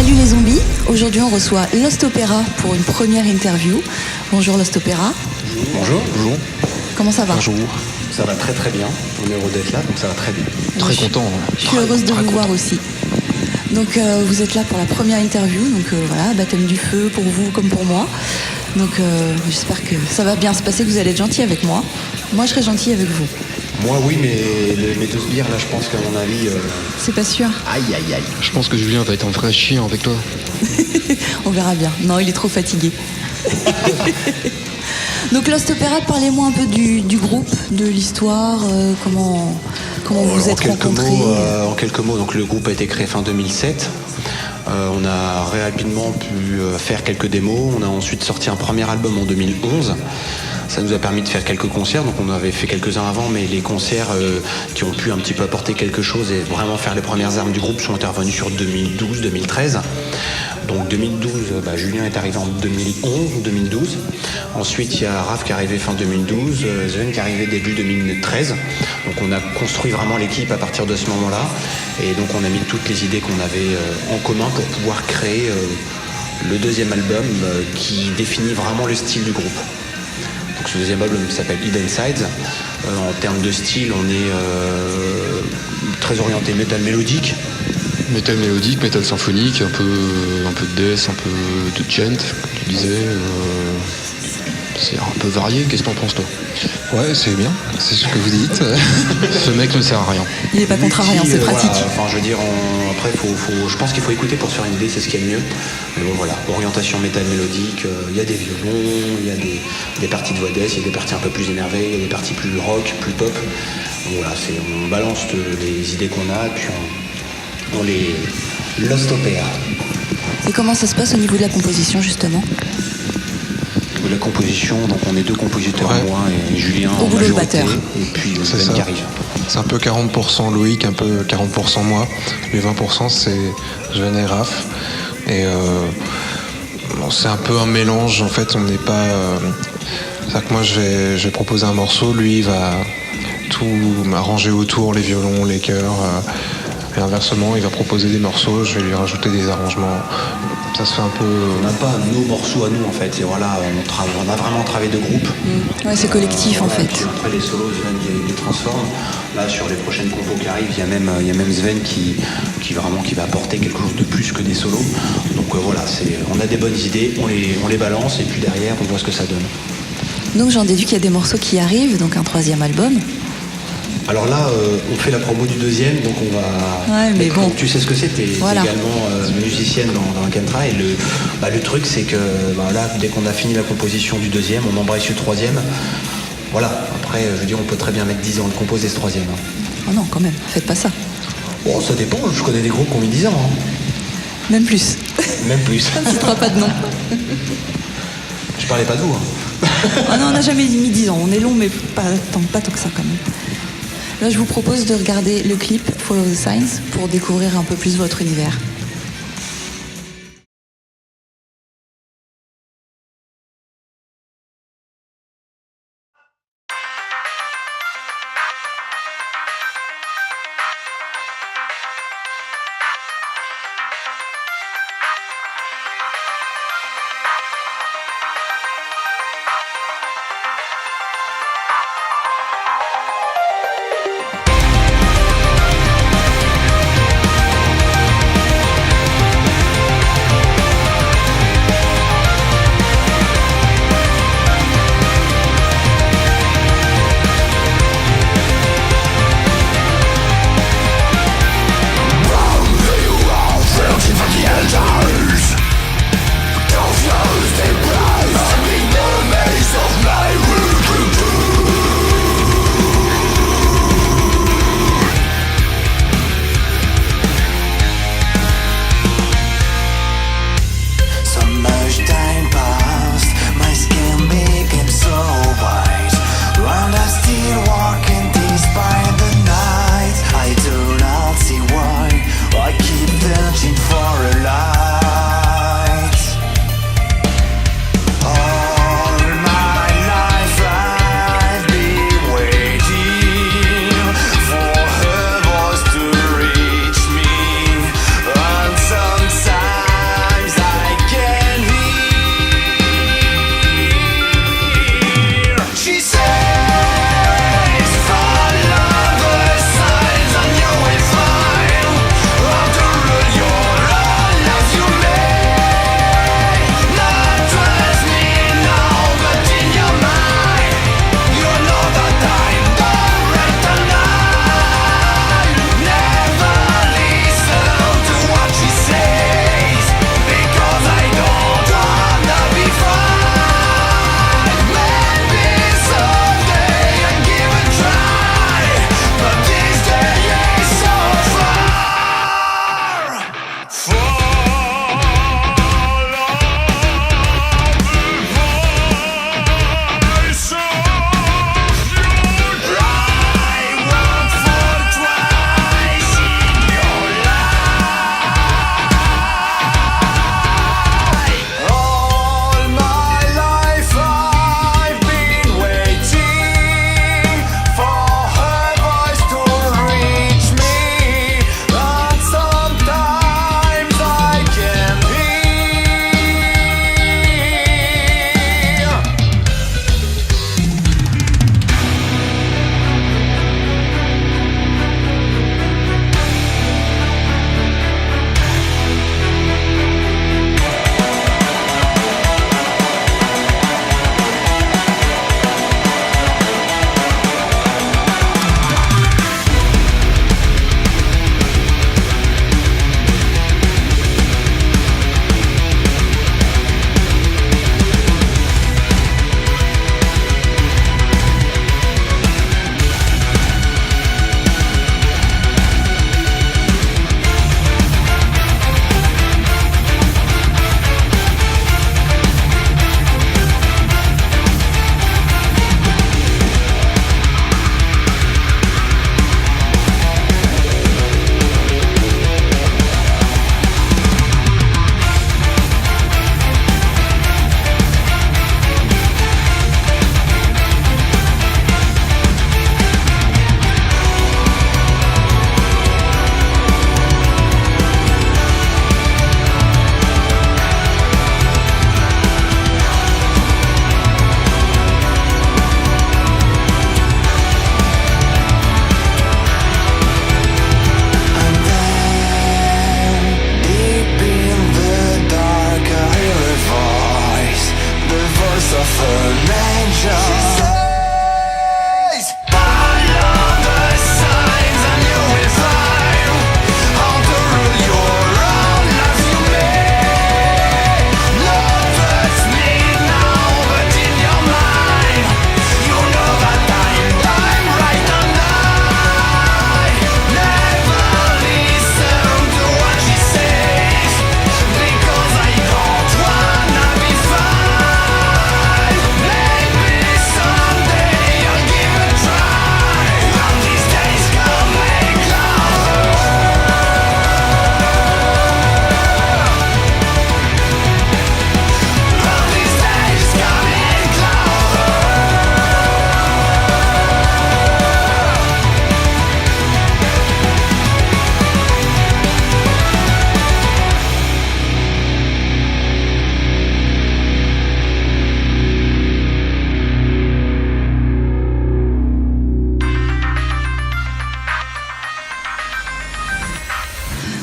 Salut les zombies, aujourd'hui on reçoit Lost Opera pour une première interview. Bonjour Lost Opera. Bonjour. Bonjour. Comment ça va? Bonjour. Ça va très très bien. On est heureux d'être là, donc ça va très bien. Très content. Je suis heureuse de vous voir aussi. Donc vous êtes là pour la première interview, donc voilà, baptême du feu pour vous comme pour moi. Donc j'espère que ça va bien se passer, que vous allez être gentil avec moi. Moi je serai gentil avec vous. Moi oui, mais mes deux sbires là, je pense qu'à mon avis... C'est pas sûr. Aïe aïe aïe. Je pense que Julien va être un vrai chien avec toi. On verra bien. Non, il est trop fatigué. Donc Lost Opera, parlez-moi un peu du groupe, de l'histoire, comment vous êtes rencontrés. En quelques mots, donc le groupe a été créé fin 2007. On a rapidement pu faire quelques démos. On a ensuite sorti un premier album en 2011. Ça nous a permis de faire quelques concerts, donc on avait fait quelques-uns avant, mais les concerts qui ont pu un petit peu apporter quelque chose et vraiment faire les premières armes du groupe sont intervenus sur 2012-2013. Donc 2012, Julien est arrivé en 2011-2012. Ensuite, il y a Raph qui est arrivé fin 2012, Sven qui est arrivé début 2013. Donc on a construit vraiment l'équipe à partir de ce moment-là. Et donc on a mis toutes les idées qu'on avait en commun pour pouvoir créer le deuxième album qui définit vraiment le style du groupe. Donc ce deuxième album s'appelle Hidden Sides. En termes de style, on est très orienté métal mélodique. Métal mélodique, métal symphonique, un peu de death, un peu de gent, comme tu disais. C'est un peu varié. Qu'est-ce que t'en penses, toi? Ouais, c'est bien, c'est ce que vous dites. Ce mec ne sert à rien. Il n'est pas contrariant, c'est pratique. Voilà, enfin, je veux dire, après, je pense qu'il faut écouter pour se faire une idée, c'est ce qu'il y a de mieux. Mais bon, voilà, orientation métal mélodique, il y a des violons, il y a des parties de voix death, il y a des parties un peu plus énervées, il y a des parties plus rock, plus pop. Donc voilà, on balance les idées qu'on a, puis on les Lost Opera. Et comment ça se passe au niveau de la composition, justement? La composition, donc on est deux compositeurs, Ouais. moi et Julien Au en boulot le majorité, batteur. et puis C'est Ben ça. qui arrive. C'est un peu 40% Loïc, un peu 40% moi. Les 20% c'est Sven et Raph. Et c'est un peu un mélange, en fait, on n'est pas... c'est-à-dire que moi je vais proposer un morceau, lui il va tout m'arranger autour, les violons, les chœurs. Et inversement, il va proposer des morceaux, je vais lui rajouter des arrangements. Ça se fait un peu... On n'a pas nos morceaux à nous en fait, et voilà, on a vraiment travaillé de groupe. Ouais, c'est collectif en Voilà, fait. puis après les solos, Sven les transforme. Là sur les prochaines compos qui arrivent, il y a même Sven qui va apporter quelque chose de plus que des solos. Donc voilà, on a des bonnes idées, on les balance et puis derrière on voit ce que ça donne. Donc j'en déduis qu'il y a des morceaux qui arrivent, donc un troisième album. Alors là, on fait la promo du deuxième, donc on va... Ouais, mais bon. Tu sais ce que c'est, t'es Voilà. également musicienne dans Kentra, et le truc c'est que là, dès qu'on a fini la composition du deuxième, on embraye sur le troisième. Voilà, après, je veux dire, on peut très bien mettre 10 ans à le composer ce troisième. Oh non, quand même, faites pas ça. Bon, ça dépend, je connais des groupes qui ont mis 10 ans. Même plus. Même plus. On ne citera pas de nom. Je parlais pas de vous. Oh non, on n'a jamais mis 10 ans. On est long, mais pas tant que ça quand même. Là, je vous propose de regarder le clip Follow the Signs pour découvrir un peu plus votre univers.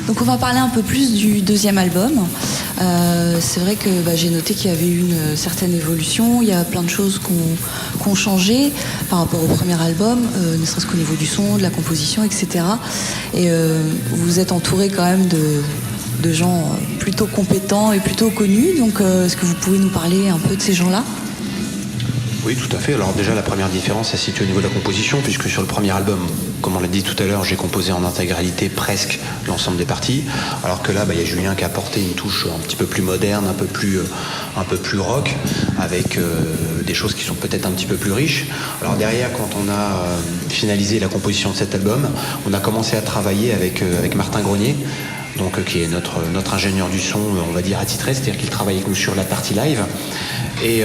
Donc on va parler un peu plus du deuxième album. C'est vrai que j'ai noté qu'il y avait eu une certaine évolution. Il y a plein de choses qui ont changé par rapport au premier album, ne serait-ce qu'au niveau du son, de la composition, etc. Et vous êtes entouré quand même de gens plutôt compétents et plutôt connus. Donc est-ce que vous pouvez nous parler un peu de ces gens-là ? Oui, tout à fait. Alors déjà, la première différence, elle se situe au niveau de la composition, puisque sur le premier album, comme on l'a dit tout à l'heure, j'ai composé en intégralité presque l'ensemble des parties, alors que là, il y a Julien qui a apporté une touche un petit peu plus moderne, un peu plus rock, avec des choses qui sont peut-être un petit peu plus riches. Alors derrière, quand on a finalisé la composition de cet album, on a commencé à travailler avec Martin Grenier, donc, qui est notre ingénieur du son, on va dire attitré, c'est-à-dire qu'il travaille avec nous sur la partie live. Et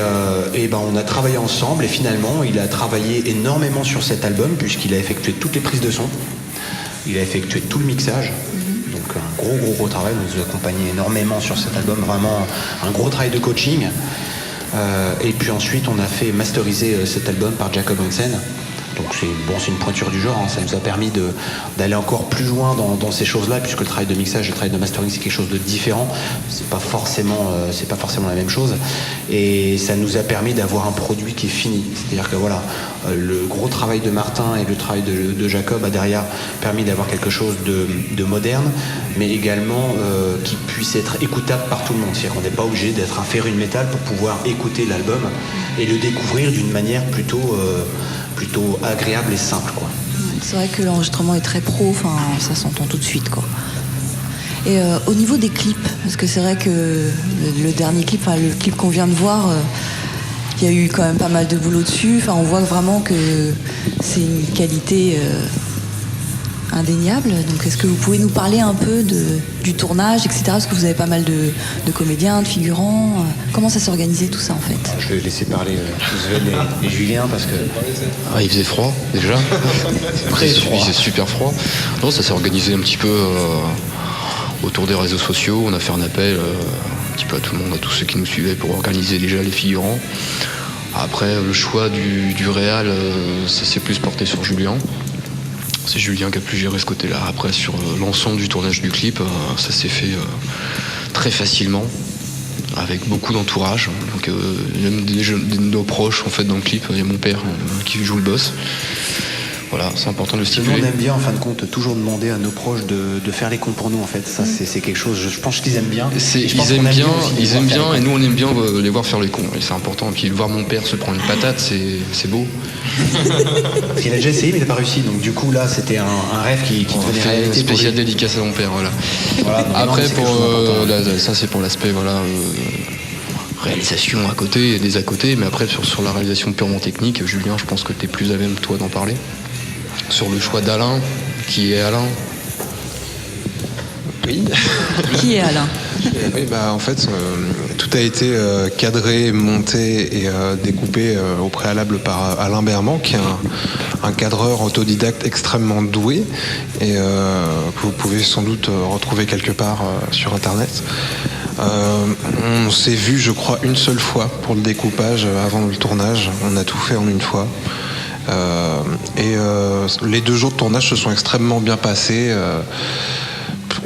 on a travaillé ensemble et finalement il a travaillé énormément sur cet album puisqu'il a effectué toutes les prises de son, il a effectué tout le mixage, donc un gros travail. Il nous a accompagné énormément sur cet album, vraiment un gros travail de coaching. Et puis ensuite on a fait masteriser cet album par Jacob Hansen. Donc c'est une pointure du genre, hein. Ça nous a permis d'aller encore plus loin dans ces choses-là, puisque le travail de mixage et le travail de mastering c'est quelque chose de différent, c'est pas forcément la même chose, et ça nous a permis d'avoir un produit qui est fini. C'est-à-dire que voilà, le gros travail de Martin et le travail de Jacob a derrière permis d'avoir quelque chose de moderne, mais également qui puisse être écoutable par tout le monde. C'est-à-dire qu'on n'est pas obligé d'être un féru de métal pour pouvoir écouter l'album et le découvrir d'une manière plutôt agréable et simple, quoi. C'est vrai que l'enregistrement est très pro, ça s'entend tout de suite, quoi. Et au niveau des clips, parce que c'est vrai que le dernier clip, le clip qu'on vient de voir, il y a eu quand même pas mal de boulot dessus. On voit vraiment que c'est une qualité indéniable. Donc est-ce que vous pouvez nous parler un peu du tournage, etc. Parce que vous avez pas mal de comédiens, de figurants. Comment ça s'est organisé tout ça en fait ? Je vais laisser parler Sven et Julien parce que... il faisait froid déjà. Très froid. Il faisait super froid. Non, ça s'est organisé un petit peu autour des réseaux sociaux. On a fait un appel un petit peu à tout le monde, à tous ceux qui nous suivaient pour organiser déjà les figurants. Après, le choix du réal, ça s'est plus porté sur Julien. C'est Julien qui a pu gérer ce côté-là. Après, sur l'ensemble du tournage du clip, ça s'est fait très facilement, avec beaucoup d'entourage. Donc, même de nos proches, en fait, dans le clip, il y a mon père qui joue le boss. Voilà, c'est important de le stipuler. On aime bien, en fin de compte, toujours demander à nos proches de faire les comptes pour nous, en fait. Ça, c'est quelque chose, je pense qu'ils aiment bien. Ils aiment bien, et nous, on aime bien les voir faire les cons. Et c'est important. Et puis, voir mon père se prendre une patate, c'est beau. Parce qu'il a déjà essayé, mais il n'a pas réussi. Donc, du coup, là, c'était un rêve qui devenait réalité. Spécial dédicace à mon père, voilà. Après, ça, c'est pour l'aspect, réalisation à côté et des à côté. Mais après, sur la réalisation purement technique, Julien, je pense que tu es plus à même, toi, d'en parler. Sur le choix d'Alain, qui est Alain. Oui. Qui est Alain ? Oui, en fait, tout a été cadré, monté et découpé au préalable par Alain Berman, qui est un cadreur autodidacte extrêmement doué et que vous pouvez sans doute retrouver quelque part sur Internet. On s'est vu, je crois, une seule fois pour le découpage avant le tournage. On a tout fait en une fois. Les 2 jours de tournage se sont extrêmement bien passés.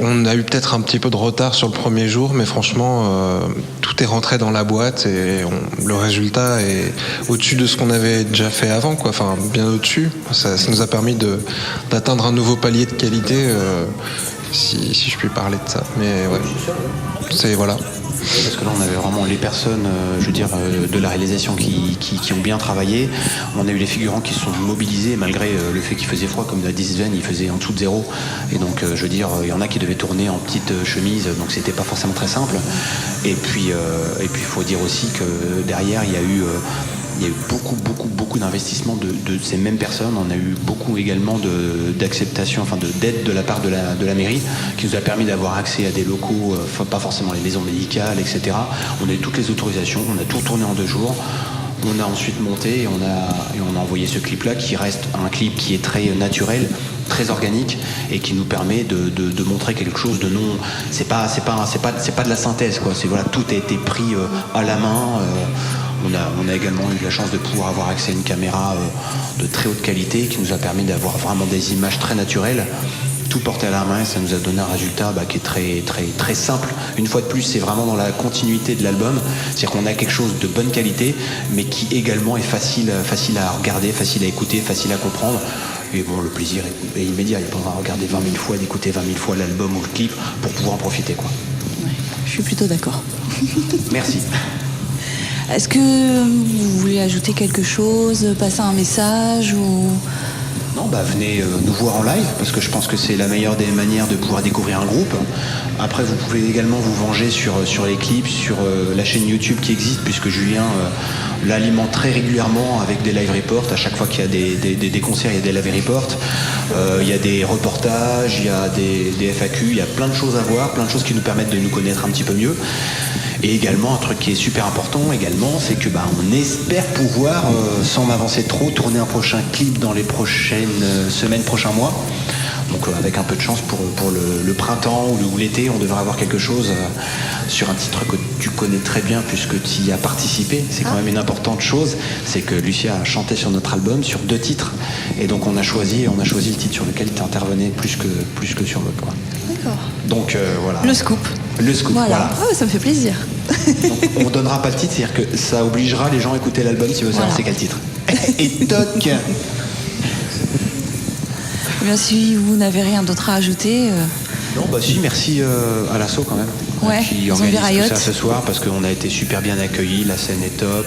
On a eu peut-être un petit peu de retard sur le premier jour, mais franchement, tout est rentré dans la boîte et le résultat est au-dessus de ce qu'on avait déjà fait avant, quoi. Enfin, bien au-dessus. Ça nous a permis d'atteindre un nouveau palier de qualité, si je puis parler de ça. Mais ouais, c'est voilà. Parce que là, on avait vraiment les personnes, de la réalisation qui ont bien travaillé. On a eu les figurants qui se sont mobilisés malgré le fait qu'il faisait froid, comme l'a dit Sven, il faisait en dessous de 0. Et donc, il y en a qui devaient tourner en petite chemise, donc c'était pas forcément très simple. Et puis, il faut dire aussi que derrière, il y a eu beaucoup d'investissements de ces mêmes personnes. On a eu beaucoup également d'acceptation, d'aide de la part de la mairie, qui nous a permis d'avoir accès à des locaux, pas forcément les maisons médicales, etc. On a eu toutes les autorisations, on a tout tourné en 2 jours. On a ensuite monté et on a envoyé ce clip-là, qui reste un clip qui est très naturel, très organique et qui nous permet de montrer quelque chose de non. C'est pas de la synthèse, quoi. Tout a été pris à la main. On a également eu la chance de pouvoir avoir accès à une caméra de très haute qualité qui nous a permis d'avoir vraiment des images très naturelles tout porté à la main, et ça nous a donné un résultat qui est très, très, très simple. Une fois de plus, c'est vraiment dans la continuité de l'album, c'est-à-dire qu'on a quelque chose de bonne qualité, mais qui également est facile à regarder, facile à écouter, facile à comprendre. Et bon, le plaisir est immédiat. Il n'y a pas besoin de regarder 20 000 fois, d'écouter 20 000 fois l'album ou le clip pour pouvoir en profiter, quoi. Ouais, je suis plutôt d'accord. Merci. Est-ce que vous voulez ajouter quelque chose, passer un message ou... Non, venez nous voir en live, parce que je pense que c'est la meilleure des manières de pouvoir découvrir un groupe. Après, vous pouvez également vous venger sur les clips, sur la chaîne YouTube qui existe, puisque Julien l'alimente très régulièrement avec des live reports. À chaque fois qu'il y a des concerts, il y a des live reports. Il y a des reportages, il y a des FAQ, il y a plein de choses à voir, plein de choses qui nous permettent de nous connaître un petit peu mieux. Et également, un truc qui est super important également, c'est que on espère pouvoir, sans m'avancer trop, tourner un prochain clip dans les prochaines semaines, prochains mois. Donc avec un peu de chance pour le printemps ou l'été, on devrait avoir quelque chose sur un titre que tu connais très bien puisque tu y as participé. C'est quand même une importante chose, c'est que Lucia a chanté sur notre album sur 2 titres. Et donc on a choisi le titre sur lequel tu intervenais plus que sur l'autre. D'accord. Donc voilà. Le scoop. Le scoop, voilà. Oh, ça me fait plaisir. Donc, on ne donnera pas le titre, c'est-à-dire que ça obligera les gens à écouter l'album si vous savoir c'est quel titre. Et toc. Eh bien, si vous n'avez rien d'autre à ajouter... Non, si, merci à l'assaut quand même. Ouais, qui organise tout ça ce soir, parce qu'on a été super bien accueillis, la scène est top.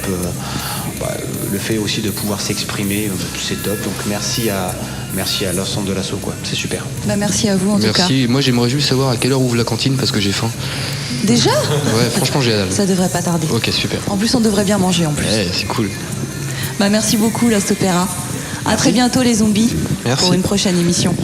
Le fait aussi de pouvoir s'exprimer, c'est top. Donc merci à l'ensemble de l'assaut, quoi. C'est super. Merci à vous en tout cas. Merci. Moi j'aimerais juste savoir à quelle heure ouvre la cantine parce que j'ai faim. Déjà ? Ouais, franchement j'ai hâte. Ça devrait pas tarder. Ok, super. En plus, on devrait bien manger en plus. Ouais, c'est cool. Merci beaucoup, Last Opera. À très bientôt les zombies. Merci. Pour une prochaine émission.